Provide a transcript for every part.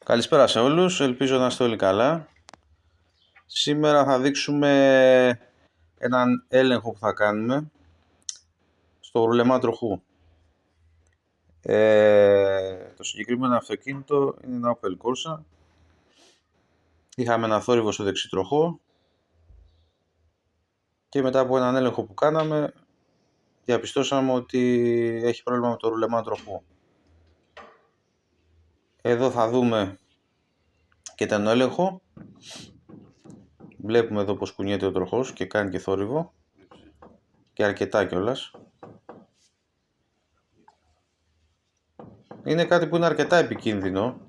Καλησπέρα σε όλους, ελπίζω να είστε όλοι καλά. Σήμερα θα δείξουμε έναν έλεγχο που θα κάνουμε στο ρουλεμά τροχού. Το συγκεκριμένο αυτοκίνητο είναι ένα Opel Corsa. Είχαμε ένα θόρυβο στο δεξιτροχό και μετά από έναν έλεγχο που κάναμε διαπιστώσαμε ότι έχει πρόβλημα με το ρουλεμά τροχού. Εδώ θα δούμε και τον έλεγχο. Βλέπουμε εδώ πως κουνιέται ο τροχός και κάνει και θόρυβο και αρκετά κιόλας. Είναι κάτι που είναι αρκετά επικίνδυνο,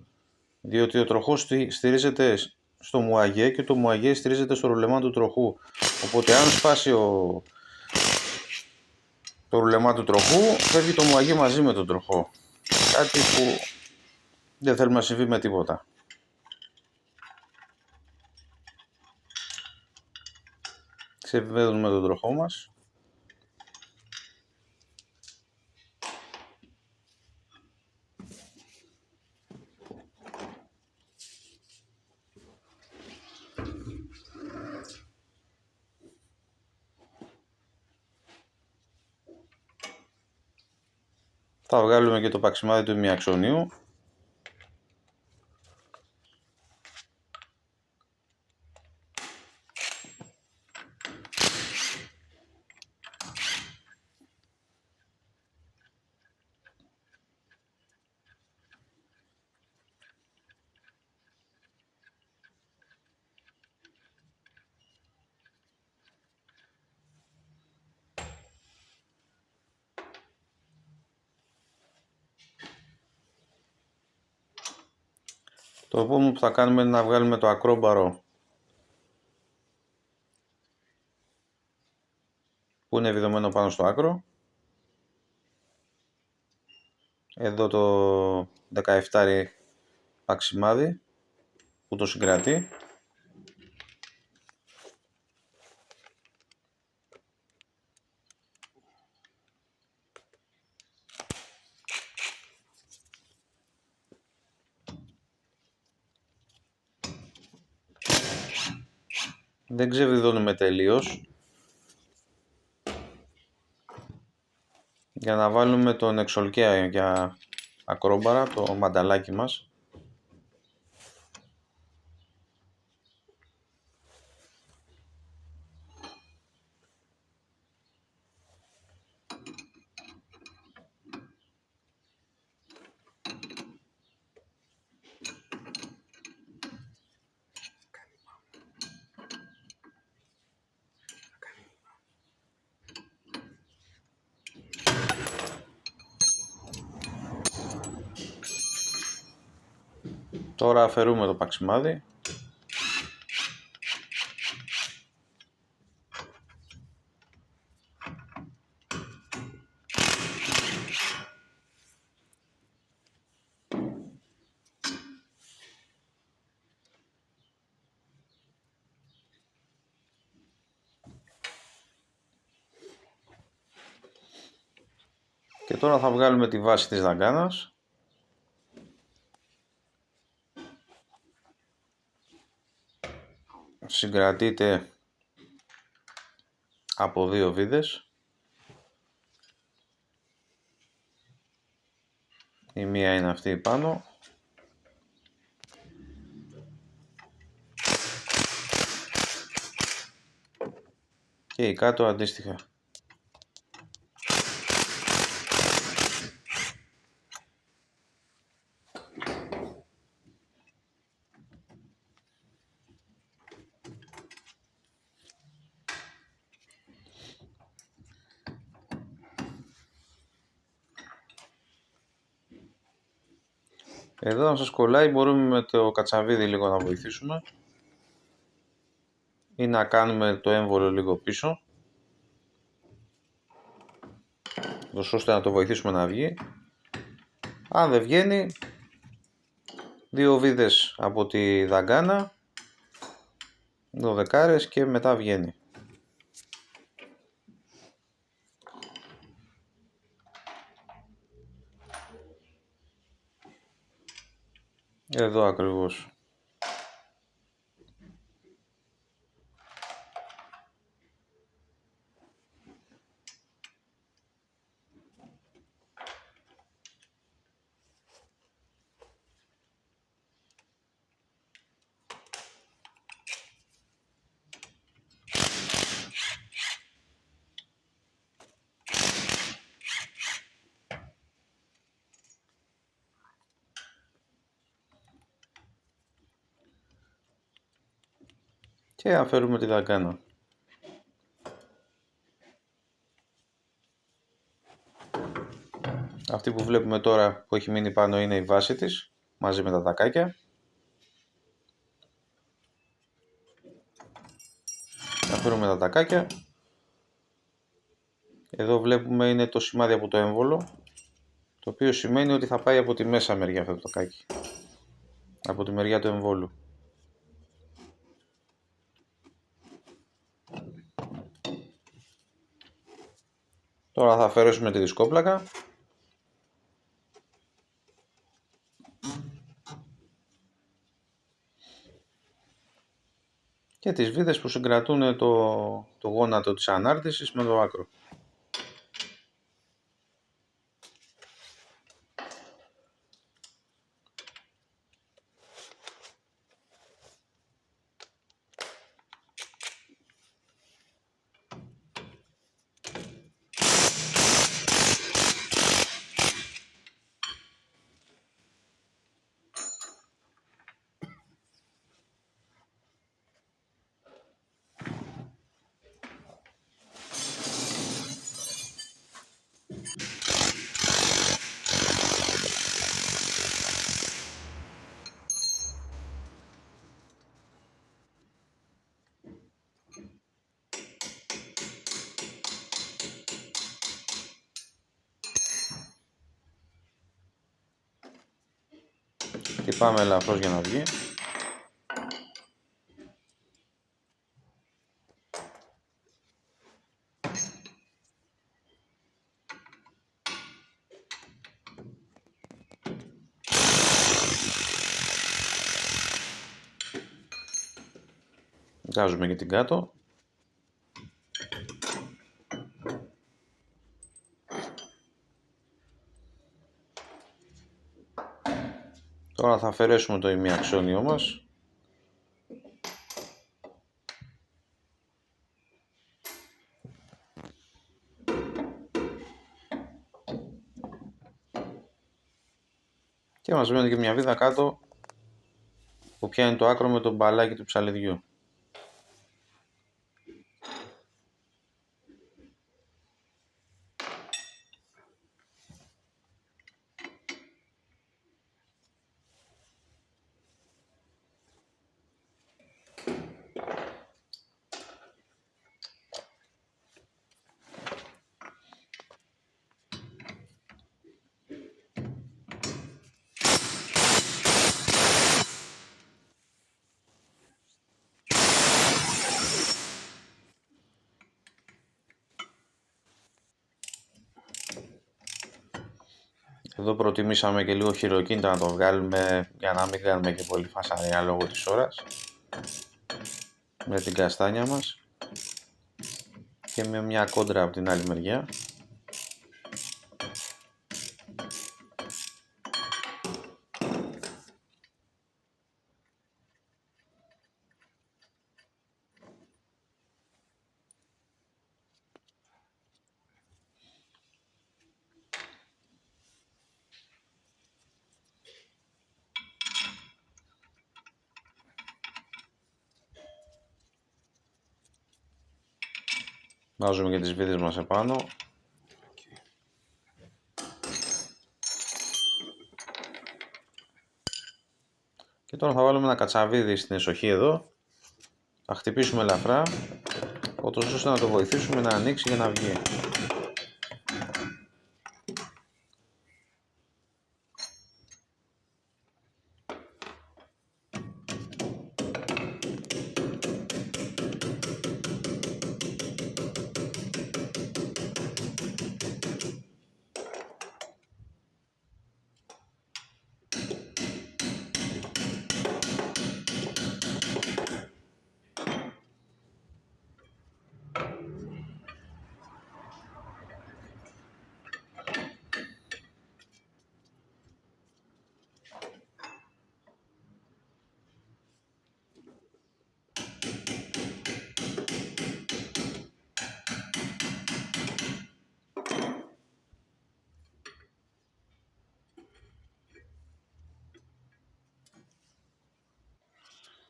διότι ο τροχός στηρίζεται στο μουαγέ και το μουαγέ στηρίζεται στο ρουλεμά του τροχού. Οπότε αν σπάσει το ρουλεμά του τροχού, φεύγει το μουαγέ μαζί με τον τροχό. Κάτι που δεν θέλουμε να συμβεί με τίποτα. Ξεπηδαίνουμε τον τροχό μας. Θα βγάλουμε και το παξιμάδι του ημιαξονίου. Το επόμενο που θα κάνουμε είναι να βγάλουμε το ακρόμπαρο που είναι βιδωμένο πάνω στο άκρο. Εδώ το 17 παξιμάδι που το συγκρατεί. Δεν ξεβιδώνουμε τελείως για να βάλουμε τον εξολκαία για ακρόμπαρα, το μανταλάκι μας. Τώρα αφαιρούμε το παξιμάδι. Και τώρα θα βγάλουμε τη βάση της δαγκάνας. Συγκρατείται από δύο βίδες. Η μία είναι αυτή πάνω. Και η κάτω αντίστοιχα. Εδώ αν σας κολλάει μπορούμε με το κατσαβίδι λίγο να βοηθήσουμε ή να κάνουμε το έμβολο λίγο πίσω ώστε να το βοηθήσουμε να βγει. Αν δεν βγαίνει, δύο βίδες από τη δαγκάνα, 12 και μετά βγαίνει. Εδώ ακριβώς. Και αφαιρούμε τη δακάνα. Αυτή που βλέπουμε τώρα που έχει μείνει πάνω είναι η βάση της, μαζί με τα δακάκια. Αφαιρούμε τα δακάκια. Εδώ βλέπουμε είναι το σημάδι από το έμβολο, το οποίο σημαίνει ότι θα πάει από τη μέσα μεριά αυτό το δακάκι, από τη μεριά του εμβόλου. Τώρα θα αφαιρέσουμε τη δισκόπλακα και τις βίδες που συγκρατούν το γόνατο της ανάρτησης με το άκρο. Χτυπάμε ελαφρώς για να βγει. Βγάζουμε και την κάτω. Τώρα θα αφαιρέσουμε το ημιαξόνιο μας. Και μας μένει και μια βίδα κάτω που πιάνει το άκρο με το μπαλάκι του ψαλιδιού. Εδώ προτιμήσαμε και λίγο χειροκίνητα να το βγάλουμε για να μην κάνουμε και πολύ φασαρία λόγω της ώρας. Με την καστάνια μας και με μια κόντρα από την άλλη μεριά. Βάζουμε και τις βίδες μας επάνω. Και τώρα θα βάλουμε ένα κατσαβίδι στην εσοχή εδώ. Θα χτυπήσουμε ελαφρά, ώστε να το βοηθήσουμε να ανοίξει και να βγει.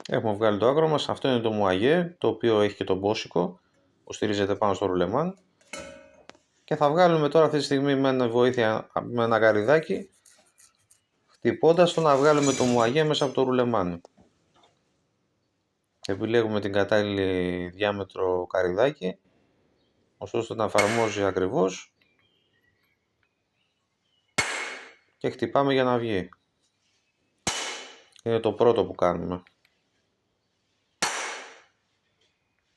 Έχουμε βγάλει το άκρο μας. Αυτό είναι το μουαγέ, το οποίο έχει και το μπόσικο που στηρίζεται πάνω στο ρουλεμάν. Και θα βγάλουμε τώρα αυτή τη στιγμή με ένα βοήθεια, με ένα γαριδάκι, χτυπώντας το να βγάλουμε το μουαγέ μέσα από το ρουλεμάν. Επιλέγουμε την κατάλληλη διάμετρο καρυδάκι, ώστε να εφαρμόζει ακριβώς, και χτυπάμε για να βγει. Είναι το πρώτο που κάνουμε.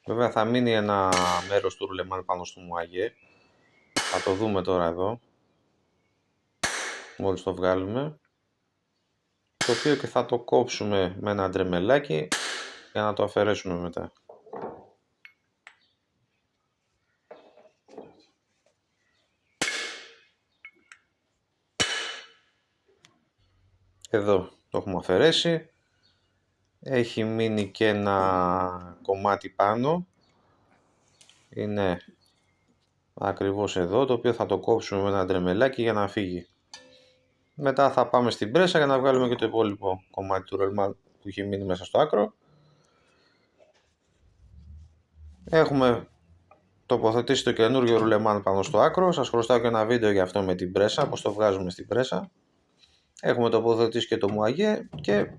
Βέβαια θα μείνει ένα μέρος του ρουλεμάν πάνω στο μουαγέ. Θα το δούμε τώρα εδώ, μόλις το βγάλουμε. Το οποίο και θα το κόψουμε με ένα ντρεμελάκι για να το αφαιρέσουμε μετά. Εδώ το έχουμε αφαιρέσει. Έχει μείνει και ένα κομμάτι πάνω. Είναι ακριβώς εδώ, το οποίο θα το κόψουμε με ένα ντρεμελάκι για να φύγει. Μετά θα πάμε στην πρέσα για να βγάλουμε και το υπόλοιπο κομμάτι του ρουλεμάν που έχει μείνει μέσα στο άκρο. Έχουμε τοποθετήσει το καινούργιο ρουλεμάν πάνω στο άκρο. Σας χρωστάω και ένα βίντεο για αυτό με την πρέσα, πώς το βγάζουμε στην πρέσα. Έχουμε τοποθετήσει και το μουαγέ και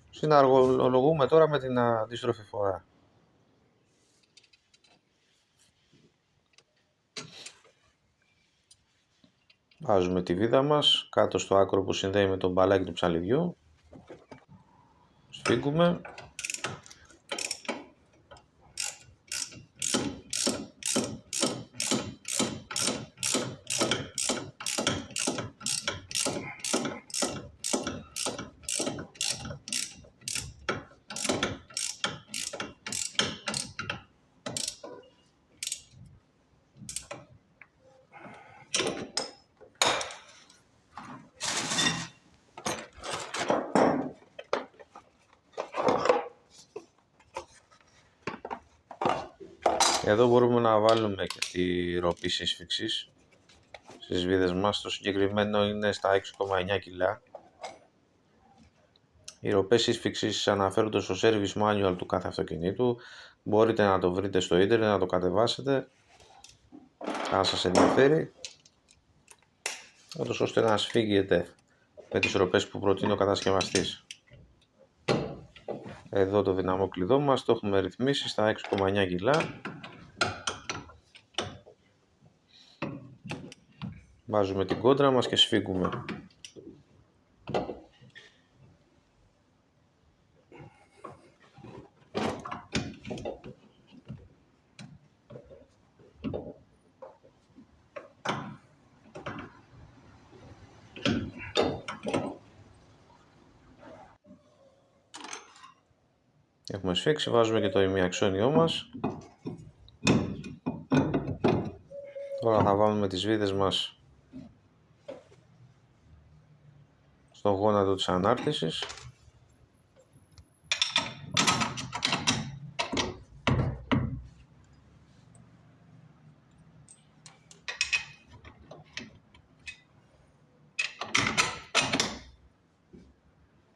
συναργολογούμε τώρα με την αντίστροφη φορά. Βάζουμε τη βίδα μας κάτω στο άκρο που συνδέει με το μπαλάκι του ψαλιδιού. Σφίγγουμε. Εδώ μπορούμε να βάλουμε και τη ροπή σύσφυξης στις βίδες μας. Το συγκεκριμένο είναι στα 6,9 κιλά. Οι ροπές σύσφυξης αναφέρονται στο service manual του κάθε αυτοκινήτου. Μπορείτε να το βρείτε στο ίντερνετ, να το κατεβάσετε αν σας ενδιαφέρει, ώστε να σφίγγετε με τις ροπές που προτείνει ο κατασκευαστής. Εδώ το δυναμόκλειδό μας το έχουμε ρυθμίσει στα 6,9 κιλά. Βάζουμε την κόντρα μας και σφίγγουμε. Έχουμε σφίξει, βάζουμε και το ημιαξόνιό μας. Τώρα θα βάλουμε τις βίδες μας στο γόνατο της ανάρτησης.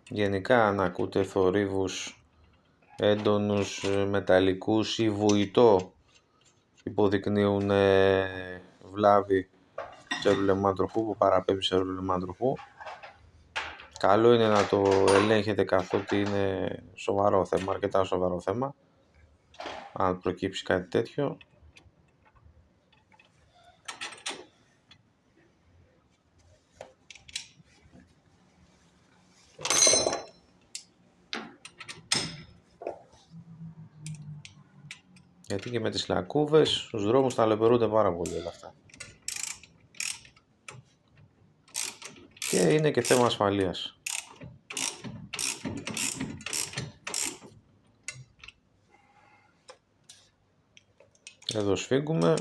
Γενικά αν ακούτε θορύβους έντονους, μεταλλικούς ή βουητό, υποδεικνύουν βλάβη σε ρουλεμάν τροχού, που παραπέμπει σε ρουλεμάν τροχού. Καλό είναι να το ελέγχετε, καθότι είναι σοβαρό θέμα, αρκετά σοβαρό θέμα, αν προκύψει κάτι τέτοιο. Γιατί και με τις λακκούβες στους δρόμους ταλαιπωρούνται πάρα πολύ όλα αυτά. Και είναι και θέμα ασφαλείας. Εδώ σφίγγουμε.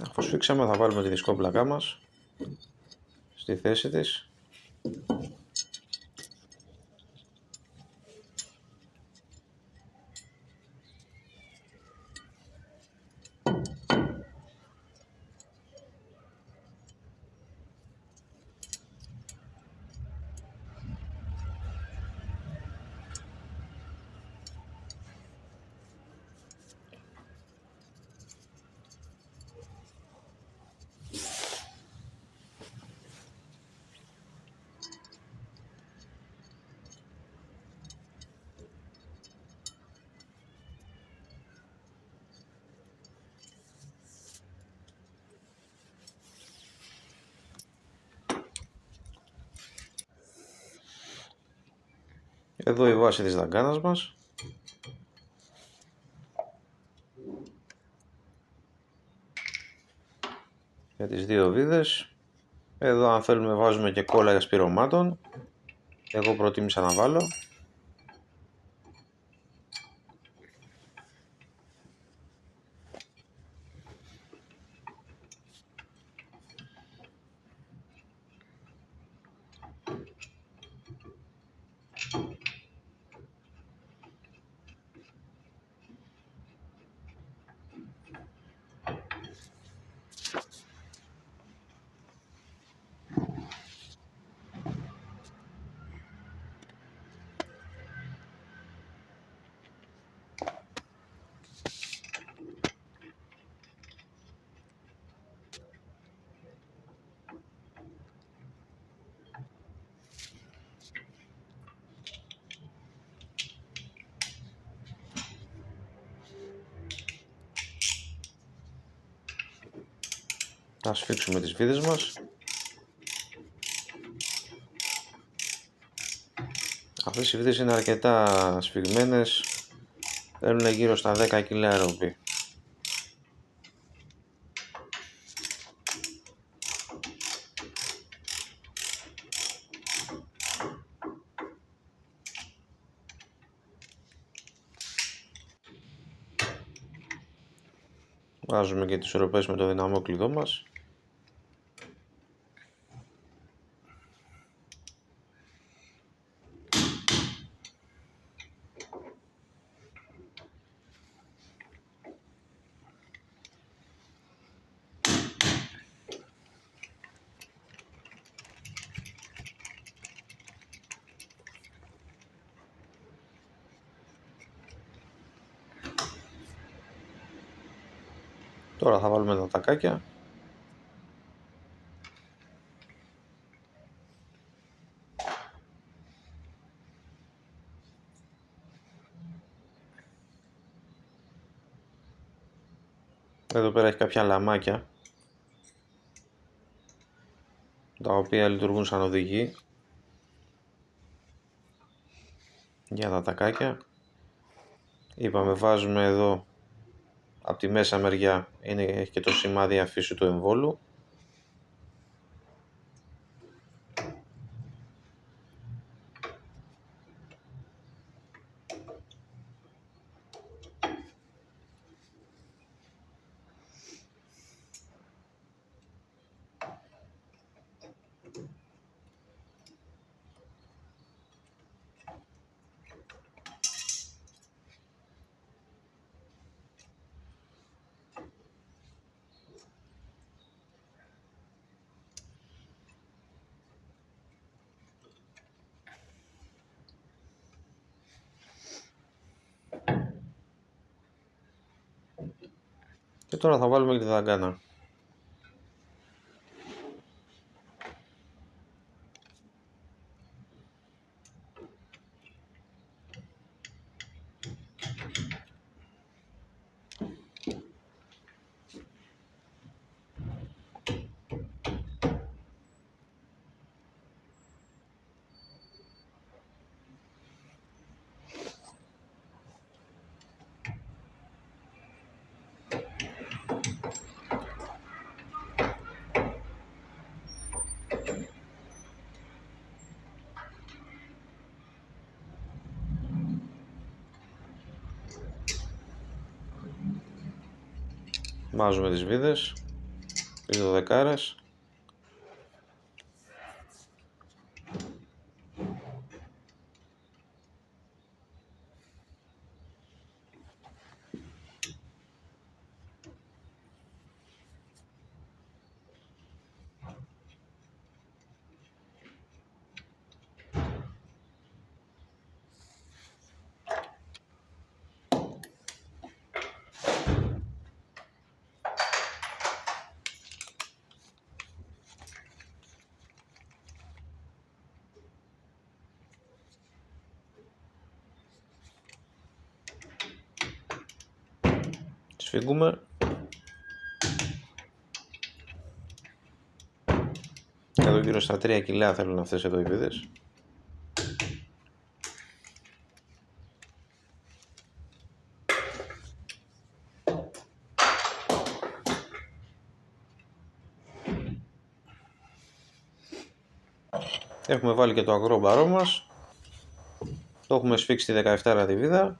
Αφού σφίξαμε θα βάλουμε τη δισκόπλακά μας στη θέση της. Εδώ η βάση της δαγκάνας μας. Για τις δύο βίδες. Εδώ αν θέλουμε βάζουμε και κόλλα σπυρωμάτων. Εγώ προτίμησα να βάλω. Θα σφίξουμε τις βίδες μας. Αυτές οι βίδες είναι αρκετά σφιγμένες. Παίρνουν γύρω στα 10 κιλά ροπή. Βάζουμε και τις ισορροπές με το δυναμόκλειδό μας. Τώρα θα βάλουμε τα τακάκια. Εδώ πέρα έχει κάποια λαμάκια τα οποία λειτουργούν σαν οδηγοί για τα τακάκια. Είπαμε βάζουμε εδώ από τη μέσα μεριά, έχει και το σημάδι αφήσου του εμβόλου. Και τώρα θα βάλουμε και τη δαγκάνα. Βάζουμε τις βίδες. οι 12. Σφίγγουμε. Εδώ γύρω στα 3 κιλά θέλουν αυτές εδώ οι βίδες. Έχουμε βάλει και το αγρό μπαρό μας. Το έχουμε σφίξει τη 17 τη βίδα.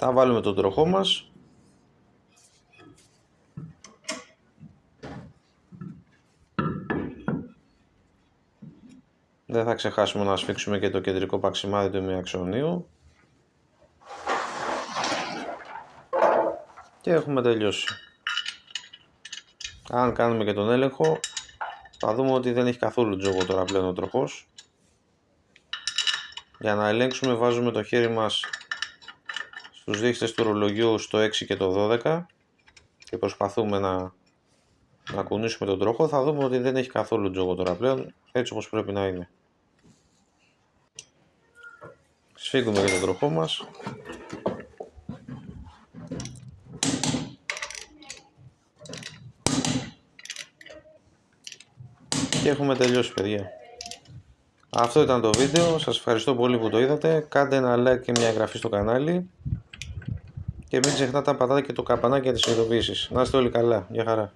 Θα βάλουμε τον τροχό μας. Δεν θα ξεχάσουμε να σφίξουμε και το κεντρικό παξιμάδι του ημιαξονίου. Και έχουμε τελειώσει. Αν κάνουμε και τον έλεγχο, θα δούμε ότι δεν έχει καθόλου τζόγο τώρα πλέον ο τροχός. Για να ελέγξουμε βάζουμε το χέρι μας στους δείχτες του ρολογιού στο 6 και το 12 και προσπαθούμε να κουνήσουμε τον τροχό. Θα δούμε ότι δεν έχει καθόλου τζόγο τώρα πλέον, έτσι όπως πρέπει να είναι. Σφίγγουμε και τον τροχό μας. Και έχουμε τελειώσει, παιδιά. Αυτό ήταν το βίντεο. Σας ευχαριστώ πολύ που το είδατε. Κάντε ένα like και μια εγγραφή στο κανάλι. Και μην ξεχνάτε να πατάτε και το καμπανάκι για τις ειδοποιήσεις. Να είστε όλοι καλά. Γεια χαρά.